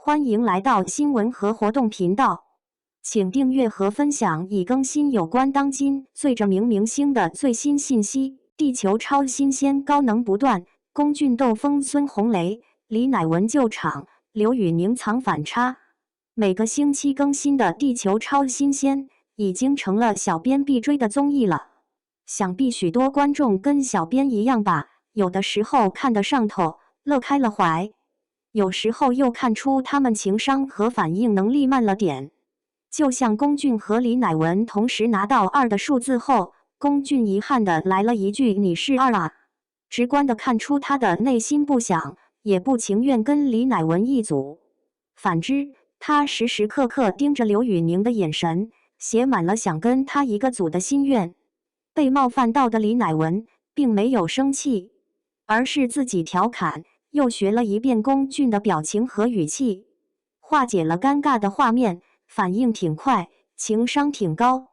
欢迎来到新闻和活动频道，请订阅和分享已更新有关当今最着名明星的最新信息。地球超新鲜，高能不断，龚俊斗封孙红雷，李乃文救场，刘宇宁藏反差。每个星期更新的地球超新鲜已经成了小编必追的综艺了。想必许多观众跟小编一样吧，有的时候看得上头，乐开了怀。有时候又看出他们情商和反应能力慢了点，就像龚俊和李乃文同时拿到2的数字后，龚俊遗憾地来了一句"你是2啊"，直观地看出他的内心不想也不情愿跟李乃文一组。反之，他时时刻刻盯着刘宇宁的眼神，写满了想跟他一个组的心愿。被冒犯到的李乃文并没有生气，而是自己调侃。又学了一遍龚俊的表情和语气，化解了尴尬的画面，反应挺快，情商挺高。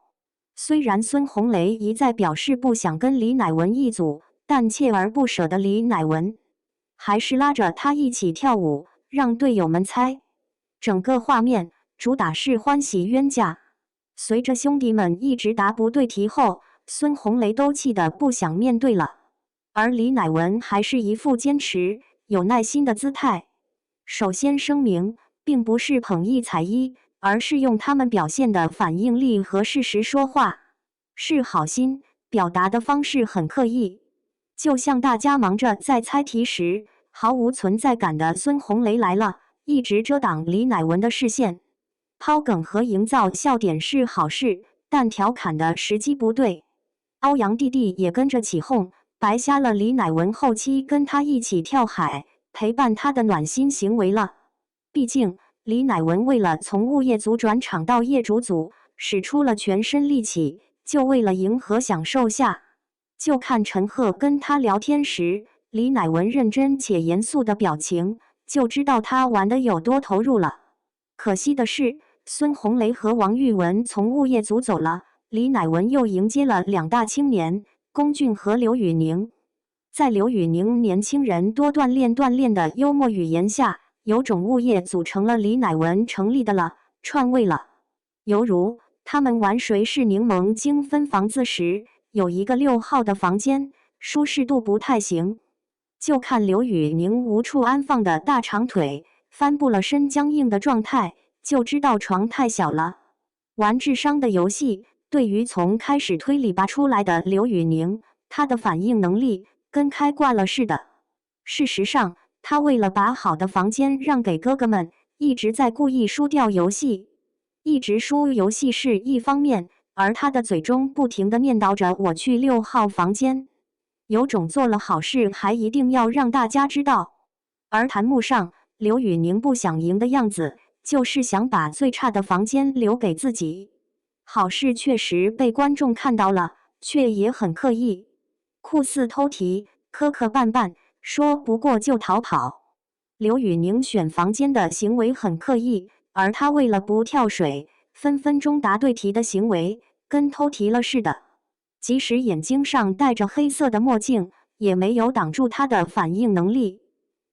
虽然孙红雷一再表示不想跟李乃文一组，但锲而不舍的李乃文还是拉着他一起跳舞，让队友们猜。整个画面主打是欢喜冤家。随着兄弟们一直答不对题后，孙红雷都气得不想面对了，而李乃文还是一副坚持有耐心的姿态。首先声明，并不是捧一踩一，而是用他们表现的反应力和事实说话，是好心，表达的方式很刻意。就像大家忙着在猜题时，毫无存在感的孙红雷来了，一直遮挡李乃文的视线。抛梗和营造笑点是好事，但调侃的时机不对。欧阳弟弟也跟着起哄，白瞎了李乃文后期跟他一起跳海陪伴他的暖心行为了。毕竟李乃文为了从物业组转场到业主组，使出了全身力气，就为了迎合享受下。就看陈赫跟他聊天时，李乃文认真且严肃的表情，就知道他玩得有多投入了。可惜的是，孙红雷和王玉雯从物业组走了，李乃文又迎接了2大青年，龚俊和刘宇宁。在刘宇宁年轻人多锻炼的幽默语言下，有种物业组成了李乃文成立的了，串位了。犹如他们玩谁是柠檬精分房子时，有一个6号的房间，舒适度不太行，就看刘宇宁无处安放的大长腿，翻不了身僵硬的状态，就知道床太小了。玩智商的游戏，对于从开始推理拔出来的刘宇宁，他的反应能力跟开挂了似的。事实上，他为了把好的房间让给哥哥们，一直在故意输掉游戏。一直输游戏是一方面，而他的嘴中不停地念叨着我去6号房间，有种做了好事还一定要让大家知道。而弹幕上刘宇宁不想赢的样子，就是想把最差的房间留给自己。好事确实被观众看到了，却也很刻意，酷似偷题，磕磕绊绊，说不过就逃跑。刘宇宁选房间的行为很刻意，而他为了不跳水，分分钟答对题的行为，跟偷题了似的。即使眼睛上戴着黑色的墨镜，也没有挡住他的反应能力。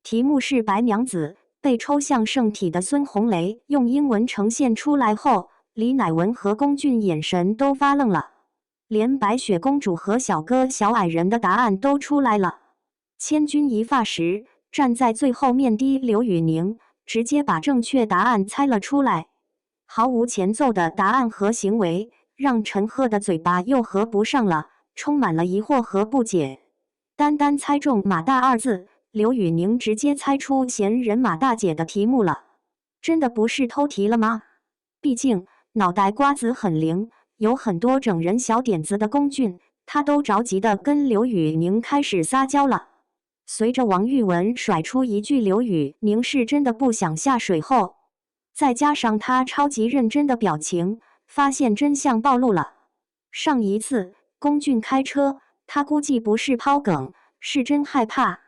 题目是白娘子，被抽象圣体的孙红雷用英文呈现出来后，李乃文和龚俊眼神都发愣了。连白雪公主和小哥小矮人的答案都出来了。千钧一发时，站在最后面的刘宇宁直接把正确答案猜了出来。毫无前奏的答案和行为，让陈赫的嘴巴又合不上了，充满了疑惑和不解。单单猜中马大2字，刘宇宁直接猜出闲人马大姐的题目了。真的不是偷题了吗？毕竟脑袋瓜子很灵，有很多整人小点子的龚俊，他都着急的跟刘宇宁开始撒娇了。随着王玉雯甩出一句刘宇宁是真的不想下水后，再加上他超级认真的表情，发现真相暴露了。上一次龚俊开车，他估计不是抛梗，是真害怕。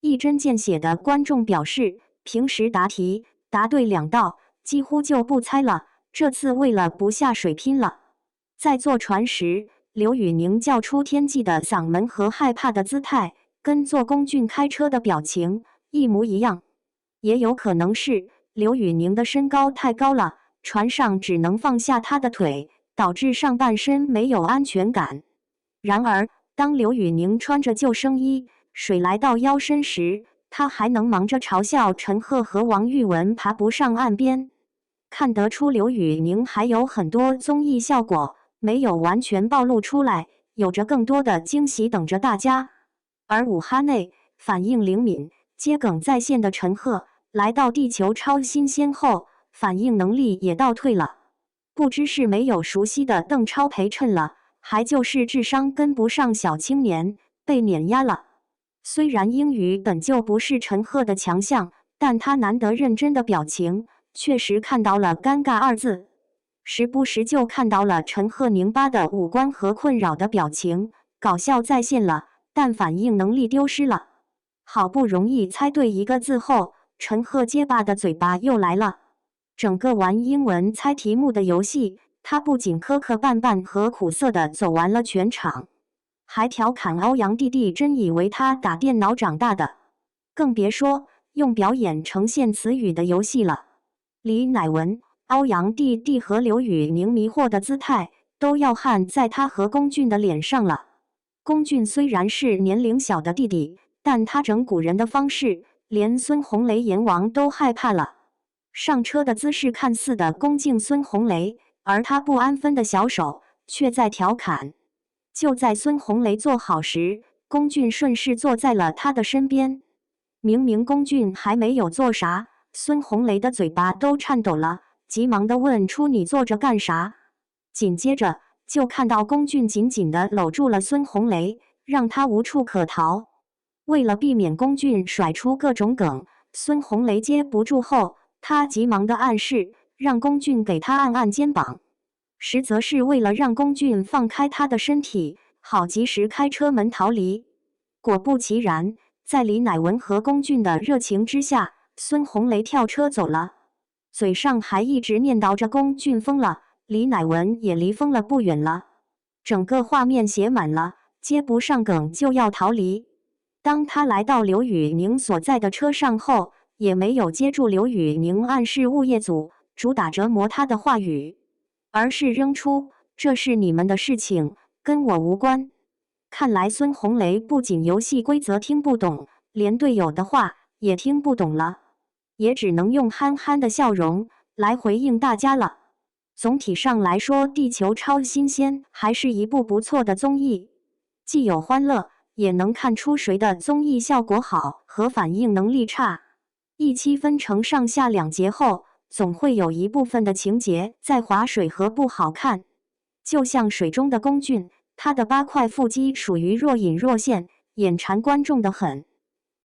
一针见血的观众表示，平时答题答对2道几乎就不猜了，这次为了不下水拼了。在坐船时，刘宇宁叫出天际的嗓门和害怕的姿态，跟做龚俊开车的表情一模一样。也有可能是刘宇宁的身高太高了，船上只能放下他的腿，导致上半身没有安全感。然而，当刘宇宁穿着救生衣，水来到腰身时，他还能忙着嘲笑陈赫和王玉雯爬不上岸边。看得出刘宇宁还有很多综艺效果没有完全暴露出来，有着更多的惊喜等着大家。而武哈内反应灵敏、接梗在线的陈赫，来到地球超新鲜后，反应能力也倒退了。不知是没有熟悉的邓超陪衬了，还就是智商跟不上小青年，被碾压了。虽然英语本就不是陈赫的强项，但他难得认真的表情，确实看到了尴尬二字。时不时就看到了陈赫拧巴的五官和困扰的表情，搞笑在线了，但反应能力丢失了。好不容易猜对一个字后，陈赫结巴的嘴巴又来了。整个玩英文猜题目的游戏，他不仅磕磕绊绊和苦涩的走完了全场，还调侃欧阳弟弟真以为他打电脑长大的，更别说用表演呈现词语的游戏了。李乃文、欧阳弟弟和刘宇宁迷惑的姿态，都要焊在他和龚俊的脸上了。龚俊虽然是年龄小的弟弟，但他整蛊人的方式，连孙红雷阎王都害怕了。上车的姿势看似的恭敬孙红雷，而他不安分的小手却在调侃。就在孙红雷坐好时，龚俊顺势坐在了他的身边。明明龚俊还没有做啥，孙红雷的嘴巴都颤抖了，急忙地问出你坐着干啥？紧接着就看到龚俊紧紧地搂住了孙红雷，让他无处可逃。为了避免龚俊甩出各种梗，孙红雷接不住后，他急忙地暗示让龚俊给他按按肩膀，实则是为了让龚俊放开他的身体，好及时开车门逃离。果不其然，在李乃文和龚俊的热情之下，孙红雷跳车走了，嘴上还一直念叨着龚俊疯了，李乃文也离疯了不远了。整个画面写满了接不上梗就要逃离。当他来到刘宇宁所在的车上后，也没有接住刘宇宁暗示物业组主打折磨他的话语，而是扔出这是你们的事情，跟我无关。看来孙红雷不仅游戏规则听不懂，连队友的话也听不懂了，也只能用憨憨的笑容来回应大家了。总体上来说，地球超新鲜还是一部不错的综艺，既有欢乐，也能看出谁的综艺效果好和反应能力差。一期分成上下两节后，总会有一部分的情节在划水和不好看。就像水中的龚俊，他的八块腹肌属于若隐若现，眼馋观众的很。